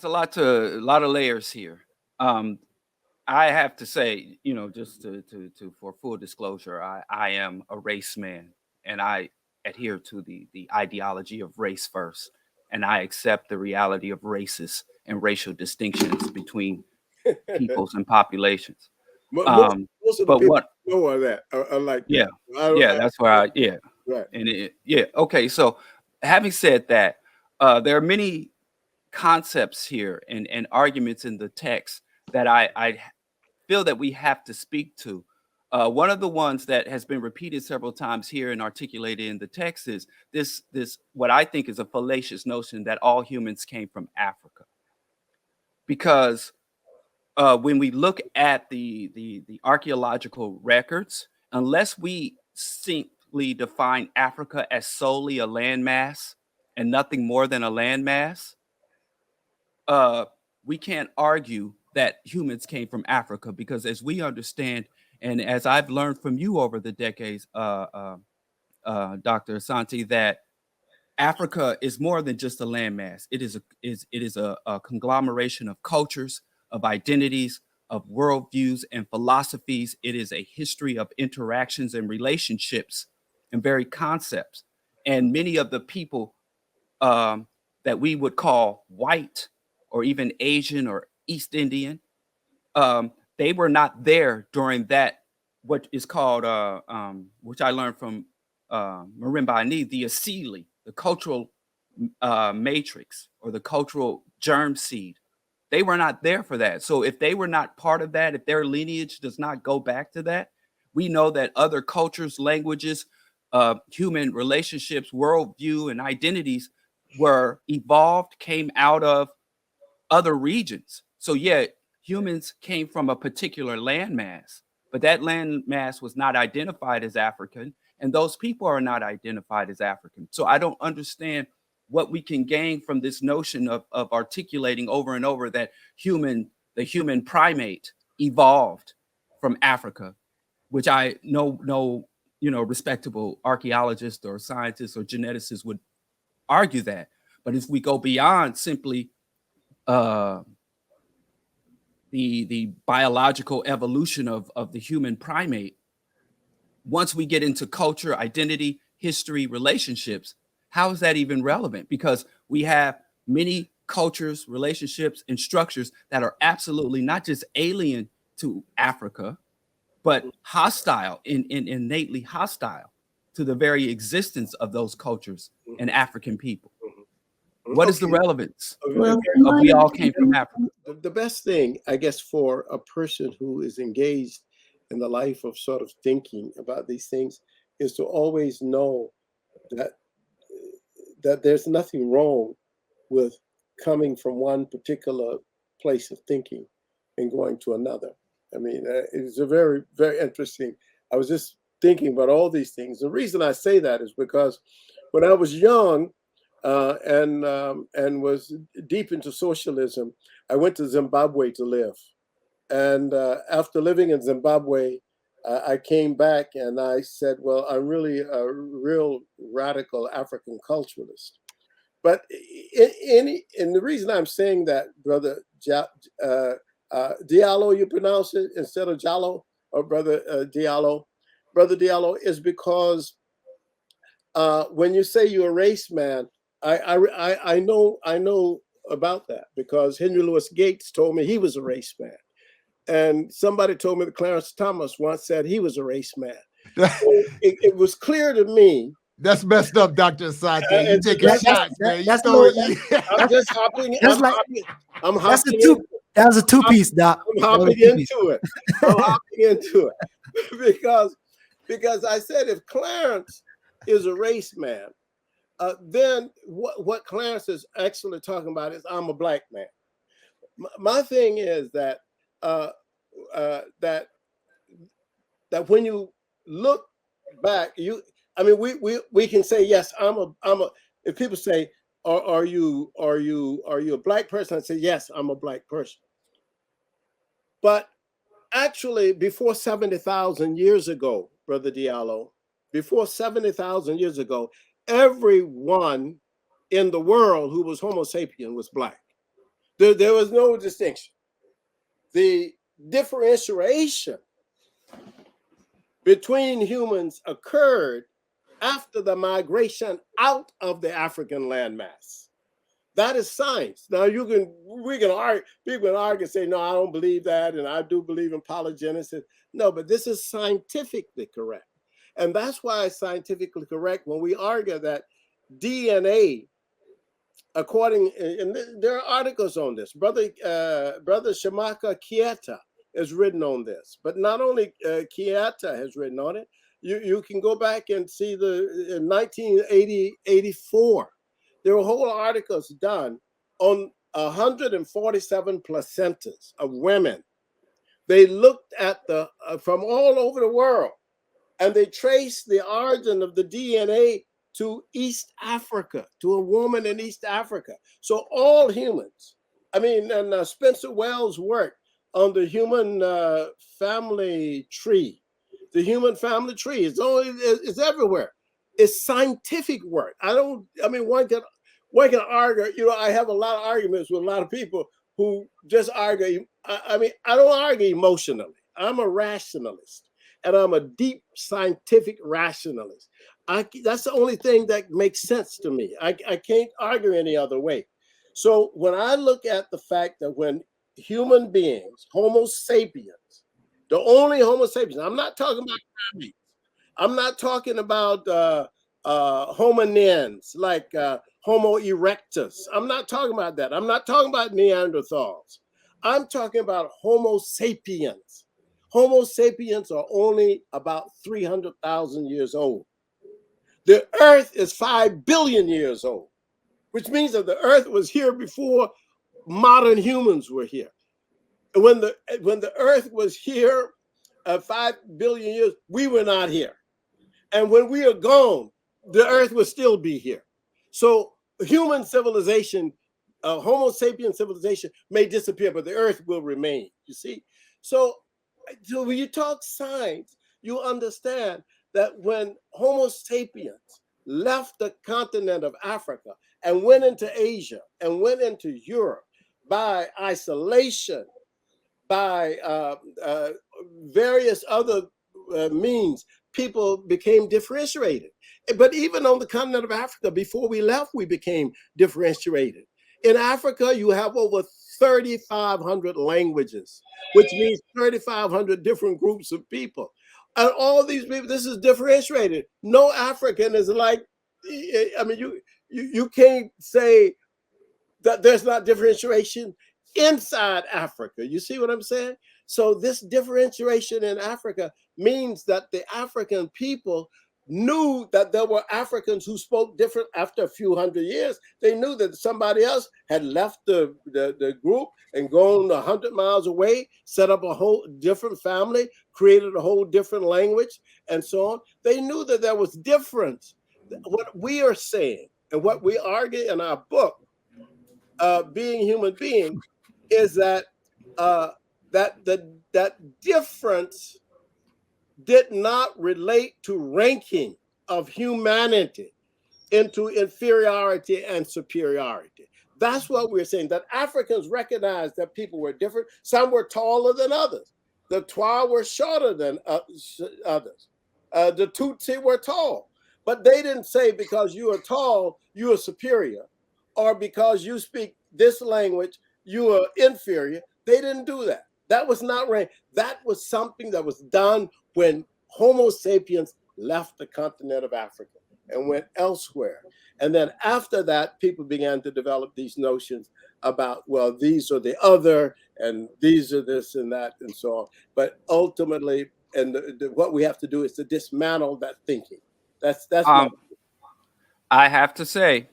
There's a lot of layers here. Um, I have to say, just to for full disclosure, I am a race man, and I adhere to the ideology of race first, and I accept the reality of races and racial distinctions between peoples and populations. Most Um, most of the but people what know are that are like Yeah, that. yeah, that's where yeah, Right. yeah. Okay, so having said that, there are many concepts here and arguments in the text that I feel that we have to speak to. One of the ones that has been repeated several times here and articulated in the text is this what I think is a fallacious notion that all humans came from Africa, because when we look at the archaeological records, unless we simply define Africa as solely a landmass and nothing more than a landmass, uh, we can't argue that humans came from Africa, because as we understand, and as I've learned from you over the decades, Dr. Asante, that Africa is more than just a landmass. It is a conglomeration of cultures, of identities, of worldviews and philosophies. It is a history of interactions and relationships and very concepts. And many of the people that we would call white or even Asian or East Indian, they were not there during that, what is called, which I learned from Marimba Ani, the Asili, the cultural matrix or the cultural germ seed. They were not there for that. So if they were not part of that, if their lineage does not go back to that, we know that other cultures, languages, human relationships, worldview, and identities were evolved, came out of other regions. So yeah, humans came from a particular landmass, but that landmass was not identified as African, and those people are not identified as African. So I don't understand what we can gain from this notion of articulating over and over that the human primate evolved from Africa, which I know no respectable archaeologist or scientist or geneticist would argue that. But if we go beyond simply uh, the biological evolution of the human primate, once we get into culture, identity, history, relationships, how is that even relevant? Because we have many cultures, relationships, and structures that are absolutely not just alien to Africa, but hostile, innately hostile to the very existence of those cultures Mhm, and African people. mhm. What is the Okay. relevance Very Well, of my we all came from Africa? the best thing, I guess, for a person who is engaged in the life of sort of thinking about these things is to always know that there's nothing wrong with coming from one particular place of thinking and going to another. I mean, it's a very, very interesting. I was just thinking about all these things. The reason I say that is because when I was young and was deep into socialism, I went to Zimbabwe to live. And after living in Zimbabwe, I came back and I said, well, I'm really a real radical African culturalist. But and the reason I'm saying that, brother Diallo, you pronounce it instead of Jallo, or brother Diallo, is because when you say you're a race man, I know about that because Henry Louis Gates told me he was a race man, and somebody told me that Clarence Thomas once said he was a race man. So it was clear to me. That's messed up, Dr. Asante. You And taking that, that's shots, that, man. You that's throwing no you. I'm just hopping. that's like I'm that's a hopping two in. that was a two piece, Doc. I'm That was hopping a two piece. into it. I'm hopping into it because I said if Clarence is a race man, then what Clarence is actually talking about is I'm a black man. My thing is that uh, that when you look back, I mean, we can say yes. I'm a. If people say, are you a black person? I say yes, I'm a black person. But actually, before 70,000 years ago, Brother Diallo, before 70,000 years ago, everyone in the world who was Homo sapien was black. There was no distinction. The differentiation between humans occurred after the migration out of the African landmass. That is science. Now we can argue, people can argue and say, no, I don't believe that, and I do believe in polygenesis. No, but this is scientifically correct. And that's why it's scientifically correct when we argue that DNA, according, and there are articles on this. Brother Shamaka Kieta has written on this, but not only Kieta has written on it. You can go back and see in 1984, there were whole articles done on 147 placentas of women. They looked at from all over the world, and they traced the origin of the DNA to East Africa, to a woman in East Africa. So all humans, and Spencer Wells' work on the human family tree. The human family tree is everywhere. It's scientific work. One can argue. I have a lot of arguments with a lot of people who just argue. I don't argue emotionally. I'm a rationalist, and I'm a deep scientific rationalist. That's the only thing that makes sense to me. I can't argue any other way. So when I look at the fact that when human beings, Homo sapiens, the only Homo sapiens, I'm not talking about primates. I'm not talking about hominins like Homo erectus. I'm not talking about that. I'm not talking about Neanderthals. I'm talking about Homo sapiens. Homo sapiens are only about 300,000 years old. The Earth is 5 billion years old, which means that the Earth was here before modern humans were here. When the Earth was here 5 billion years, we were not here. And when we are gone, the Earth will still be here. So human civilization, Homo sapien civilization may disappear, but the Earth will remain, you see? So when you talk science, you understand that when Homo sapiens left the continent of Africa and went into Asia and went into Europe by isolation, by various other means, people became differentiated. But even on the continent of Africa, before we left, we became differentiated. In Africa, you have over 3,500 languages, which means 3,500 different groups of people. And all these people, this is differentiated. No African is like, you can't say that there's not differentiation inside Africa. You see what I'm saying? So this differentiation in Africa means that the African people knew that there were Africans who spoke different. After a few hundred years, they knew that somebody else had left the group and gone 100 miles away, set up a whole different family, created a whole different language, and so on. They knew that there was difference. What we are saying and what we argue in our book, Being Human Being, is that that difference did not relate to ranking of humanity into inferiority and superiority. That's what we're saying, that Africans recognized that people were different. Some were taller than others. The Twa were shorter than others. The Tutsi were tall. But they didn't say because you are tall, you are superior, or because you speak this language, you are inferior. They didn't do that. That was not right. That was something that was done when Homo sapiens left the continent of Africa and went elsewhere. And then after that, people began to develop these notions about, well, these are the other, and these are this and that, and so on. But ultimately, and what we have to do is to dismantle that thinking. That's I have to say,